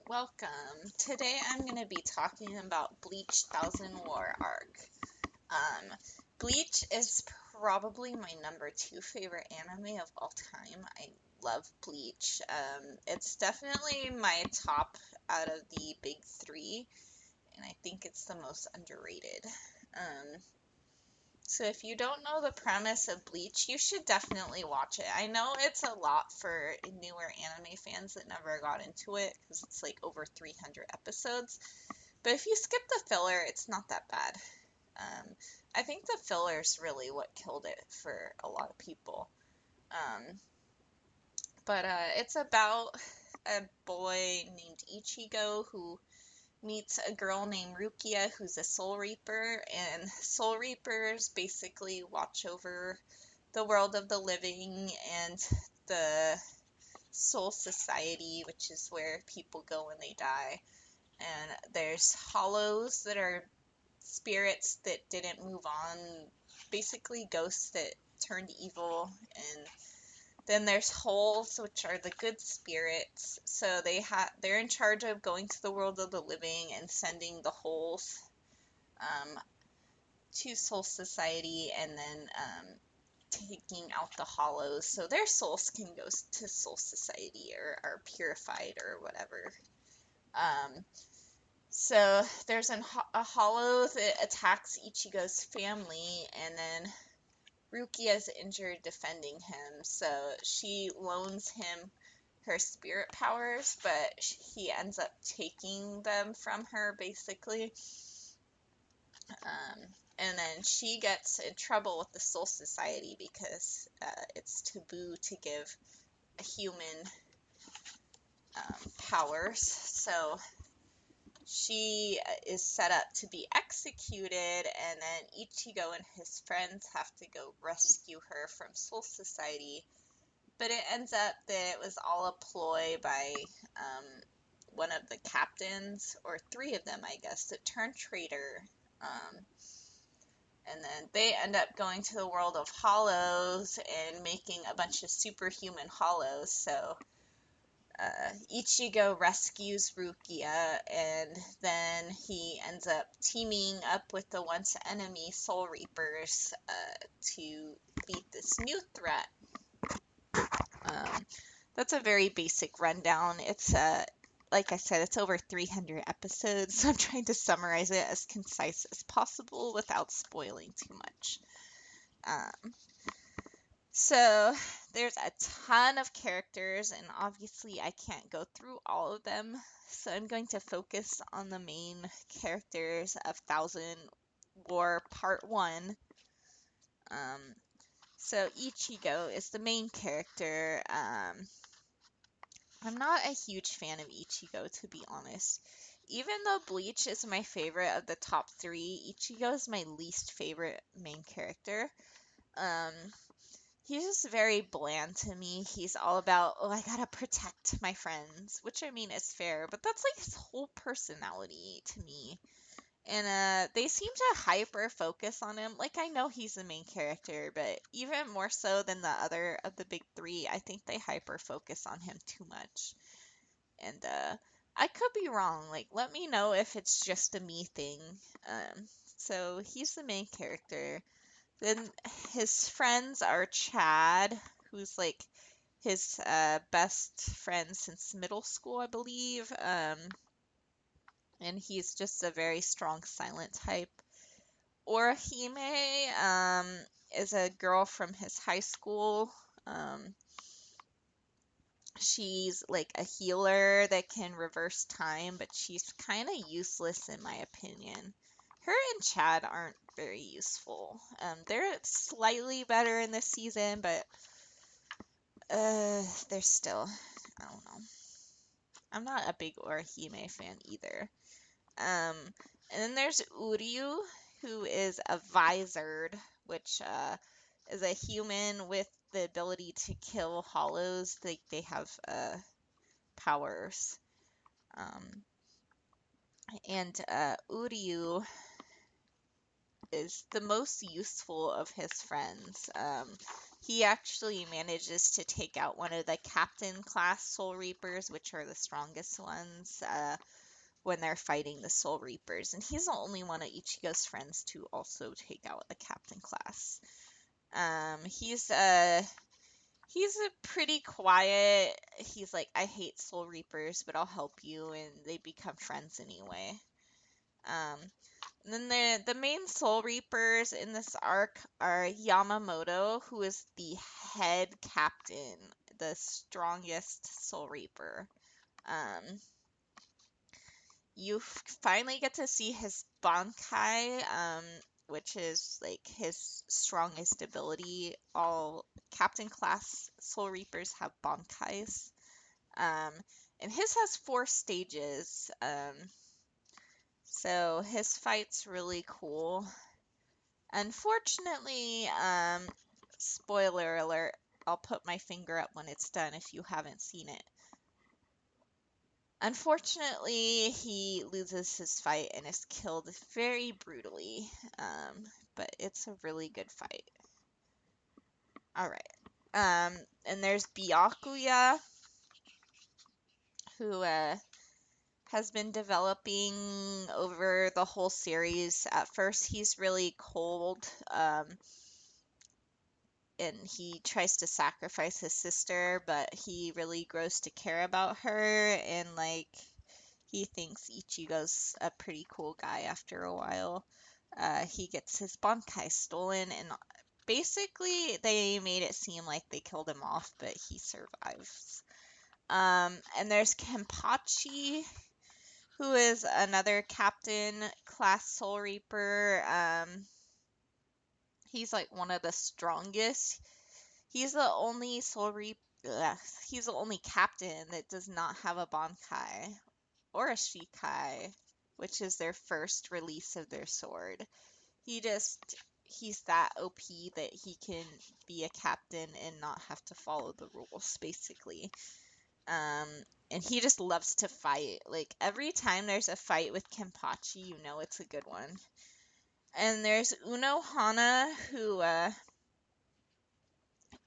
Welcome. Today I'm going to be talking about Bleach Thousand War arc. Um, Bleach is probably my number 2 favorite anime of all time. I love Bleach. It's definitely my top out of the big 3, and I think it's the most underrated. Um, so if you don't know the premise of Bleach, you should definitely watch it. I know it's a lot for newer anime fans that never got into it because it's like over 300 episodes. But if you skip the filler, it's not that bad. Um, I think the filler is really what killed it for a lot of people. Um, but it's about a boy named Ichigo who meets a girl named Rukia who's a Soul Reaper, and Soul Reapers basically watch over the world of the living and the Soul Society, which is where people go when they die. And there's hollows that are spirits that didn't move on, basically ghosts that turned evil, and then there's holes, which are the good spirits. So they're in charge of going to the world of the living and sending the holes um, to Soul Society, and then taking out the hollows so their souls can go to Soul Society or are purified or whatever. So there's a hollow that attacks Ichigo's family, and then Rukia is injured defending him, so she loans him her spirit powers, but he ends up taking them from her, basically. Um, and then she gets in trouble with the Soul Society because it's taboo to give a human powers. So she is set up to be executed, and then Ichigo and his friends have to go rescue her from Soul Society. But it ends up that it was all a ploy by one of the captains, or 3 of them, I guess, that turned traitor. And then they end up going to the world of hollows and making a bunch of superhuman hollows. So Ichigo rescues Rukia, and then he ends up teaming up with the once enemy Soul Reapers to beat this new threat. That's a very basic rundown. It's like I said, it's over 300 episodes, so I'm trying to summarize it as concise as possible without spoiling too much. So there's a ton of characters, and obviously I can't go through all of them. So I'm going to focus on the main characters of Thousand War Part 1. Um, so Ichigo is the main character. I'm not a huge fan of Ichigo, to be honest. Even though Bleach is my favorite of the top 3, Ichigo is my least favorite main character. Um, He's just very bland to me. He's all about, oh, I gotta protect my friends, which I mean is fair, but that's like his whole personality to me. And they seem to hyper focus on him. Like, I know he's the main character, but even more so than the other of the big 3, I think they hyper focus on him too much. And I could be wrong. Like, let me know if it's just a me thing. So he's the main character. Then his friends are Chad, who's like his best friend since middle school, I believe. And he's just a very strong silent type. Orihime is a girl from his high school. Um, she's like a healer that can reverse time, but she's kind of useless in my opinion. Her and Chad aren't very useful. They're slightly better in this season, but they're still, I don't know. I'm not a big Orihime fan either. Um, and then there's Uryu, who is a Visored, which is a human with the ability to kill hollows. They have powers. Um, and Uryu is the most useful of his friends. he actually manages to take out one of the captain class Soul Reapers, which are the strongest ones, when they're fighting the Soul Reapers. And he's the only one of Ichigo's friends to also take out a captain class. He's a pretty quiet. He's like, I hate Soul Reapers, but I'll help you, and they become friends anyway. Um, and then the main Soul Reapers in this arc are Yamamoto, who is the head captain, the strongest Soul Reaper. Um, you finally get to see his Bankai, which is like his strongest ability. All Captain class Soul Reapers have Bankais. Um, and his has 4 stages. So his fight's really cool. Unfortunately, spoiler alert, I'll put my finger up when it's done if you haven't seen it. Unfortunately, he loses his fight and is killed very brutally, but it's a really good fight. Alright. And there's Byakuya, who has been developing over the whole series. At first, he's really cold, and he tries to sacrifice his sister, but he really grows to care about her, and like he thinks Ichigo's a pretty cool guy after a while. He gets his Bankai stolen, and basically they made it seem like they killed him off, but he survives. And there's Kenpachi, who is another captain class Soul Reaper. He's like one of the strongest. He's the only Soul Reaper. He's the only captain that does not have a Bankai or a Shikai, which is their first release of their sword. He's that OP that he can be a captain and not have to follow the rules, basically. Um, and he just loves to fight. Like every time there's a fight with Kenpachi, you know it's a good one. And there's Uno Hana, who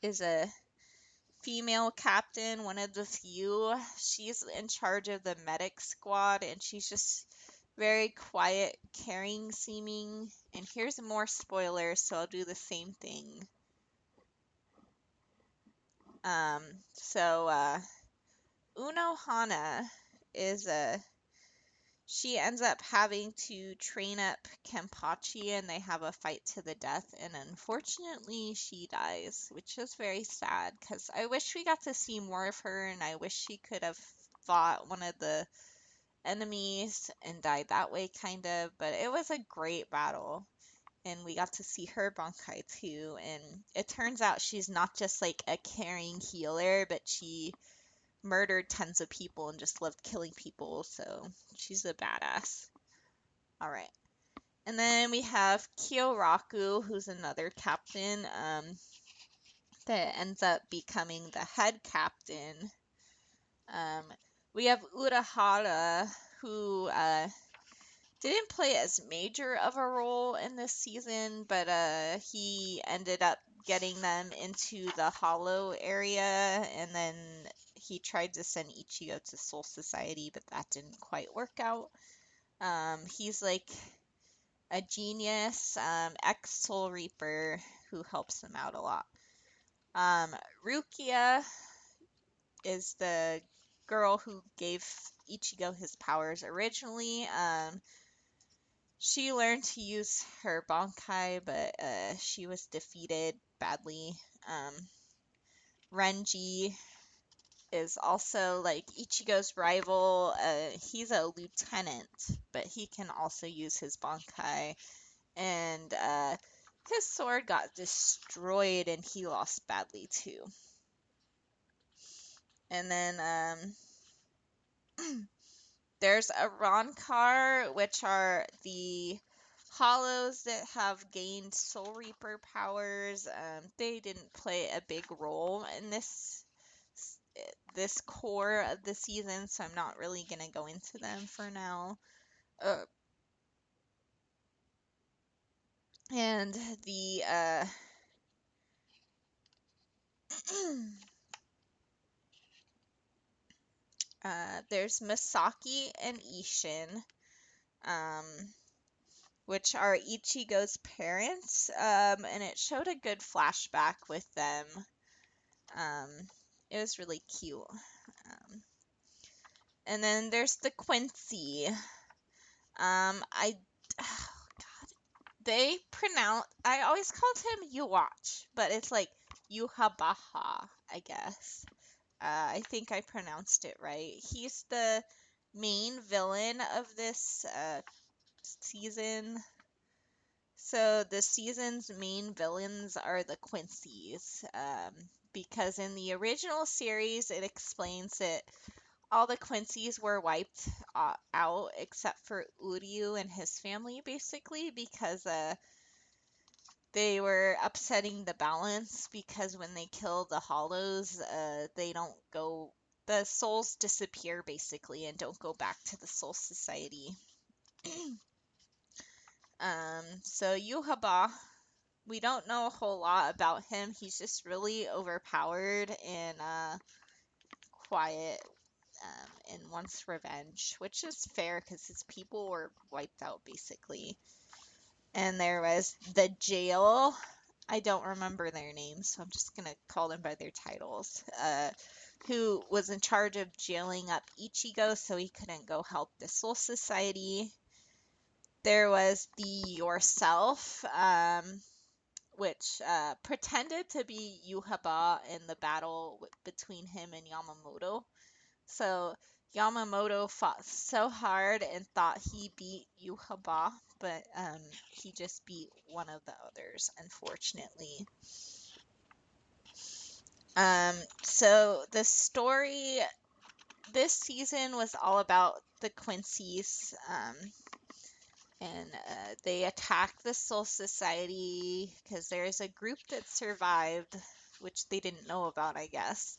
is a female captain, one of the few. She's in charge of the medic squad, and she's just very quiet, caring seeming. And here's more spoilers, so I'll do the same thing. Um, so Uno Hana is she ends up having to train up Kenpachi, and they have a fight to the death, and unfortunately she dies, which is very sad because I wish we got to see more of her, and I wish she could have fought one of the enemies and died that way, kind of, but it was a great battle. And we got to see her Bankai too, and it turns out she's not just like a caring healer, but she murdered tons of people and just loved killing people, so she's a badass. Alright. And then we have Kyoraku, who's another captain, that ends up becoming the head captain. Um, we have Urahara, who didn't play as major of a role in this season, but he ended up getting them into the Hollow area, and then he tried to send Ichigo to Soul Society, but that didn't quite work out. He's like a genius, ex-Soul Reaper who helps them out a lot. Rukia is the girl who gave Ichigo his powers originally. She learned to use her Bankai, but she was defeated badly. Renji is also like Ichigo's rival. He's a lieutenant, but he can also use his Bankai. And his sword got destroyed and he lost badly too. And then there's a Ronkar, which are the Hollows that have gained Soul Reaper powers. They didn't play a big role in this core of the season, so I'm not really gonna go into them for now. And the There's Masaki and Ishin, um, which are Ichigo's parents, and it showed a good flashback with them. Um, it was really cute. And then there's the Quincy. I they pronounce. I always called him Yuwatch, but it's like Yuhabaha, I guess. I think I pronounced it right. He's the main villain of this season. So the season's main villains are the Quincy's, because in the original series it explains that all the Quincy's were wiped out except for Uryu and his family, basically, because they were upsetting the balance because when they kill the hollows, they don't go, the souls disappear basically and don't go back to the Soul Society. So Yuhaba, we don't know a whole lot about him. He's just really overpowered and quiet, and wants revenge, which is fair because his people were wiped out basically. And there was the jail. I don't remember their names, so I'm just gonna call them by their titles. Who was in charge of jailing up Ichigo so he couldn't go help the Soul Society. There was the Yourself, which pretended to be Yuhaba in the battle between him and Yamamoto. So Yamamoto fought so hard and thought he beat Yuhaba, but he just beat one of the others, unfortunately. So the story this season was all about the Quincy's, and they attacked the Soul Society because there's a group that survived, which they didn't know about, I guess.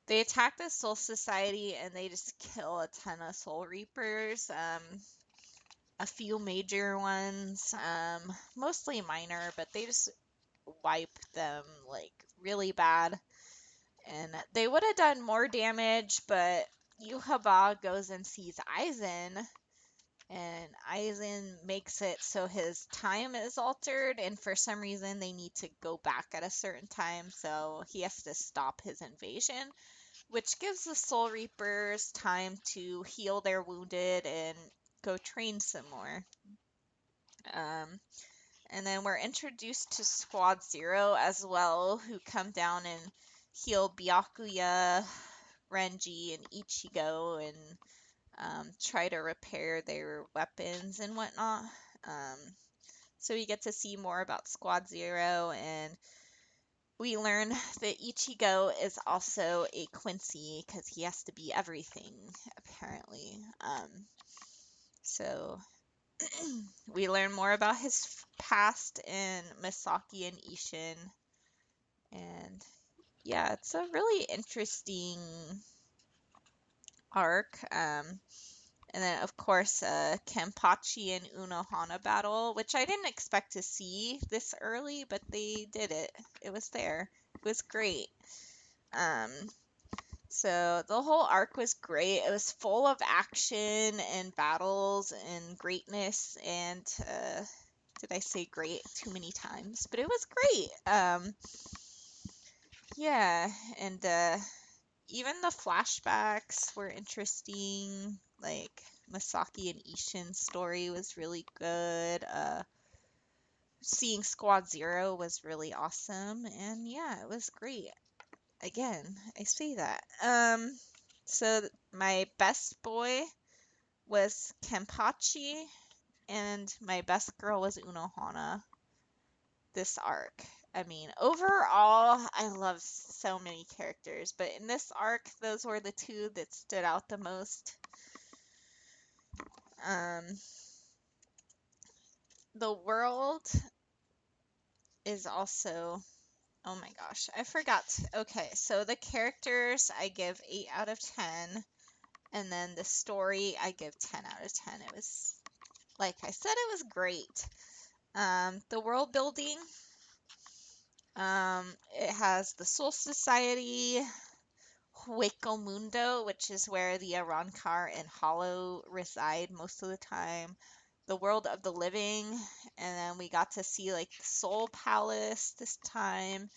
They attack the Soul Society and they just kill a ton of Soul Reapers. A few major ones, mostly minor, but they just wipe them like really bad. And they would have done more damage, but Yuhaba goes and sees Aizen, and Aizen makes it so his time is altered, and for some reason they need to go back at a certain time, so he has to stop his invasion, which gives the Soul Reapers time to heal their wounded and go train some more. Um, and then we're introduced to Squad Zero as well, who come down and heal Byakuya, Renji, and Ichigo and try to repair their weapons and whatnot. Um, so we get to see more about Squad Zero, and we learn that Ichigo is also a Quincy because he has to be everything, apparently. So we learn more about his past in Misaki and Ishin. And yeah, it's a really interesting arc. And then, of course, Kenpachi and Unohana battle, which I didn't expect to see this early, but they did it. It was there. It was great. Um, so the whole arc was great. It was full of action and battles and greatness. And did I say great too many times? But it was great. Yeah, and even the flashbacks were interesting. Like Masaki and Ishin's story was really good. Seeing Squad Zero was really awesome, and yeah, it was great. Again, I say that. So my best boy was Kenpachi, and my best girl was Unohana this arc. I mean, overall, I love so many characters, but in this arc, those were the two that stood out the most. Um, the world is also, oh my gosh, I forgot. Okay, so the characters I give 8 out of 10, and then the story I give 10 out of 10. It was, like I said, it was great. The world building It has the Soul Society, Hueco Mundo, which is where the Arrancar and Hollow reside most of the time, the World of the Living, and then we got to see like the Soul Palace this time.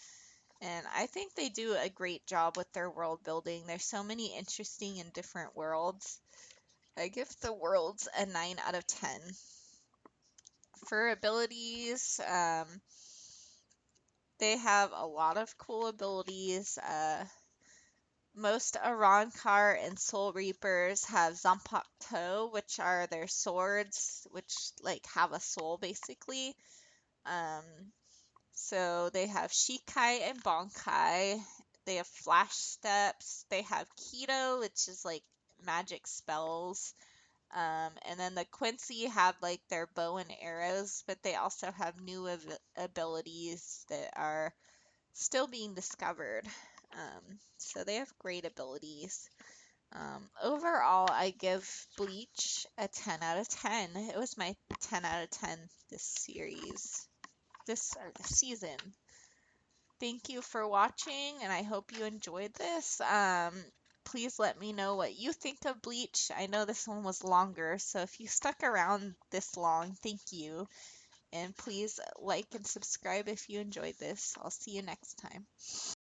And I think they do a great job with their world building. There's so many interesting and different worlds. I give the worlds a 9 out of 10. For abilities, they have a lot of cool abilities. Most Arrancar and Soul Reapers have Zanpakuto, which are their swords, which like have a soul basically. Um, so they have Shikai and Bonkai. They have Flash Steps. They have Keto, which is like magic spells. And then the Quincy have like their bow and arrows, but they also have new abilities that are still being discovered. So they have great abilities. Overall, I give Bleach a 10 out of 10. It was my 10 out of 10 this series, this season. Thank you for watching, and I hope you enjoyed this. Please let me know what you think of Bleach. I know this one was longer, so if you stuck around this long, thank you. And please like and subscribe if you enjoyed this. I'll see you next time.